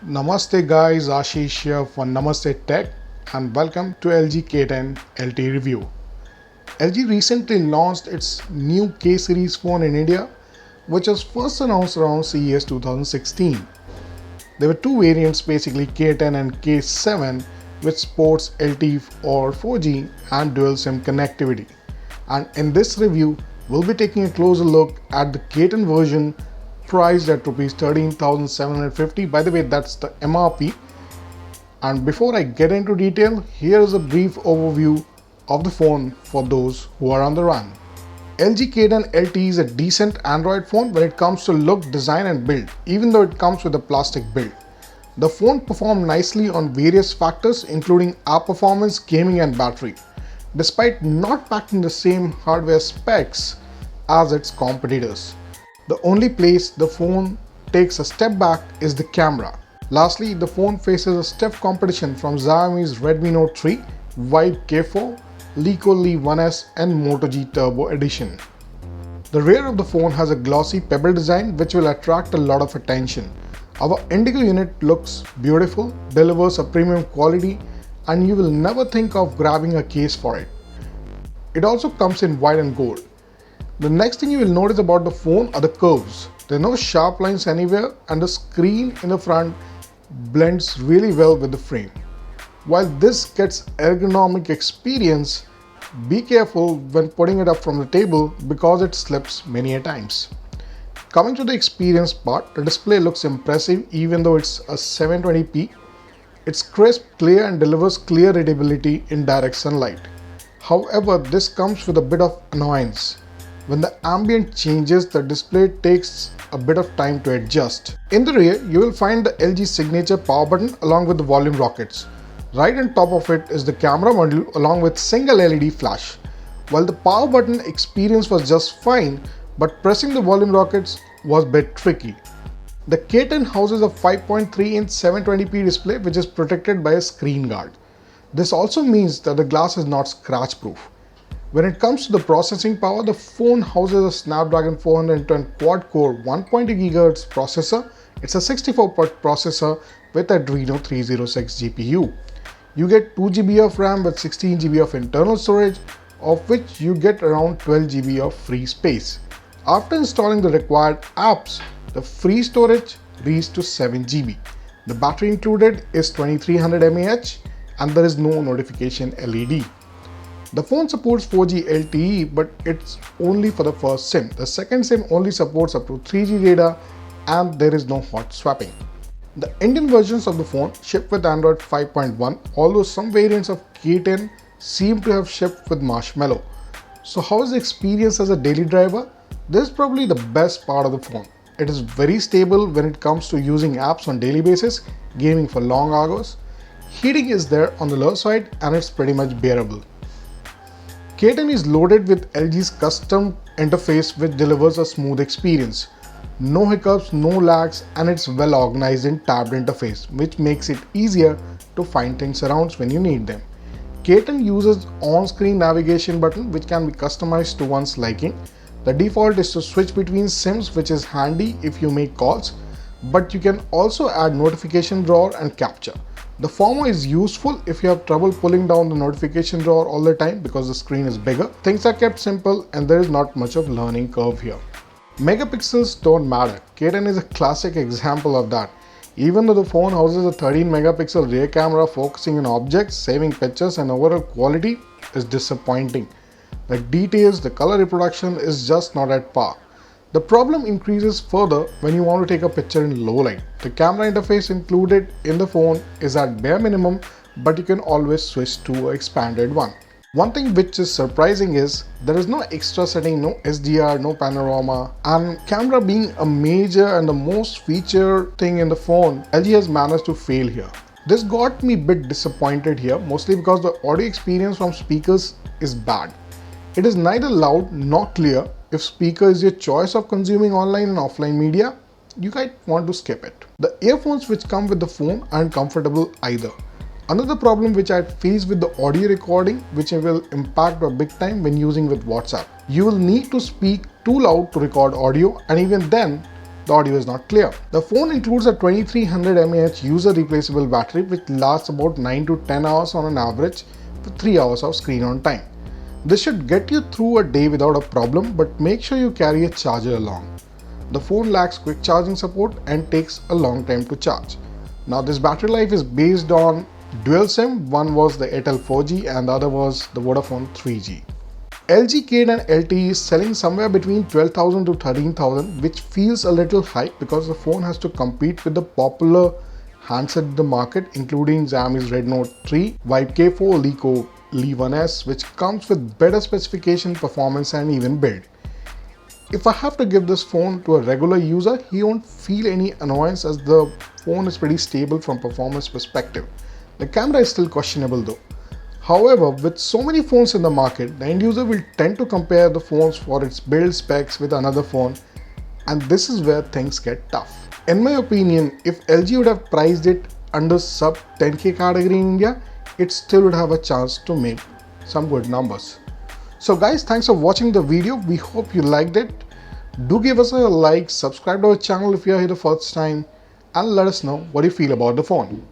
Namaste guys, Ashish here for Namaste Tech and welcome to LG K10 LT review. LG recently launched its new K series phone in India, which was first announced around CES 2016. There were two variants basically K10 and K7 which sports LTE or 4G and dual SIM connectivity. And in this review, we'll be taking a closer look at the K10 version priced at Rs 13,750. By the way, that's the MRP. And before I get into detail, here is a brief overview of the phone for those who are on the run. LG K10 LTE is a decent Android phone when it comes to look, design and build, even though it comes with a plastic build. The phone performed nicely on various factors including app performance, gaming and battery, despite not packing the same hardware specs as its competitors. The only place the phone takes a step back is the camera. Lastly, the phone faces a stiff competition from Xiaomi's Redmi Note 3, Vibe K4, Lico Li 1S and Moto G Turbo Edition. The rear of the phone has a glossy pebble design which will attract a lot of attention. Our Indigo unit looks beautiful, delivers a premium quality and you will never think of grabbing a case for it. It also comes in white and gold. The next thing you will notice about the phone are the curves. There are no sharp lines anywhere and the screen in the front blends really well with the frame. While this gets ergonomic experience, be careful when putting it up from the table because it slips many a times. Coming to the experience part, the display looks impressive even though it's a 720p. It's crisp, clear and delivers clear readability in direct sunlight. However, this comes with a bit of annoyance. When the ambient changes, the display takes a bit of time to adjust. In the rear, you will find the LG signature power button along with the volume rockets. Right on top of it is the camera module along with single LED flash. While the power button experience was just fine, but pressing the volume rockets was a bit tricky. The K10 houses a 5.3-inch 720p display which is protected by a screen guard. This also means that the glass is not scratch proof. When it comes to the processing power, the phone houses a Snapdragon 410 quad-core 1.2 GHz processor. It's a 64-port processor with Adreno 306 GPU. You get 2 GB of RAM with 16 GB of internal storage, of which you get around 12 GB of free space. After installing the required apps, the free storage reaches to 7 GB. The battery included is 2300 mAh and there is no notification LED. The phone supports 4G LTE, but it's only for the first SIM. The second SIM only supports up to 3G data and there is no hot swapping. The Indian versions of the phone ship with Android 5.1, although some variants of K10 seem to have shipped with Marshmallow. So how is the experience as a daily driver? This is probably the best part of the phone. It is very stable when it comes to using apps on daily basis, gaming for long hours. Heating is there on the low side and it's pretty much bearable. K10 is loaded with LG's custom interface which delivers a smooth experience. No hiccups, no lags and it's well organized in tabbed interface which makes it easier to find things around when you need them. K10 uses on-screen navigation button which can be customized to one's liking. The default is to switch between SIMs which is handy if you make calls, but you can also add notification drawer and capture. The former is useful if you have trouble pulling down the notification drawer all the time because the screen is bigger. Things are kept simple and there is not much of learning curve here. Megapixels don't matter. K10 is a classic example of that. Even though the phone houses a 13 megapixel rear camera focusing on objects, saving pictures and overall quality is disappointing. The details, the color reproduction is just not at par. The problem increases further when you want to take a picture in low light. The camera interface included in the phone is at bare minimum, but you can always switch to an expanded one. One thing which is surprising is there is no extra setting, no SDR, no panorama, and camera being a major and the most featured thing in the phone, LG has managed to fail here. This got me a bit disappointed here, mostly because the audio experience from speakers is bad. It is neither loud nor clear. If speaker is your choice of consuming online and offline media, you might want to skip it. The earphones which come with the phone aren't comfortable either. Another problem which I face with the audio recording, which will impact a big time when using with WhatsApp. You will need to speak too loud to record audio, and even then, the audio is not clear. The phone includes a 2300 mAh user replaceable battery which lasts about 9 to 10 hours on an average with 3 hours of screen on time. This should get you through a day without a problem, but make sure you carry a charger along. The phone lacks quick charging support and takes a long time to charge. Now this battery life is based on dual SIM. One was the Airtel 4G and the other was the Vodafone 3G. LG Kate and LTE is selling somewhere between 12,000 to 13,000, which feels a little high because the phone has to compete with the popular handset in the market, including Xiaomi's Redmi 3, Vibe K4, Lico Li 1S, which comes with better specification, performance and even build. If I have to give this phone to a regular user, he won't feel any annoyance as the phone is pretty stable from performance perspective. The camera is still questionable though. However, with so many phones in the market, the end user will tend to compare the phones for its build specs with another phone, and this is where things get tough. In my opinion, if LG would have priced it under sub 10k category in India, it still would have a chance to make some good numbers. So guys, thanks for watching the video. We hope you liked it. Do give us a like, subscribe to our channel if you are here the first time, and let us know what you feel about the phone.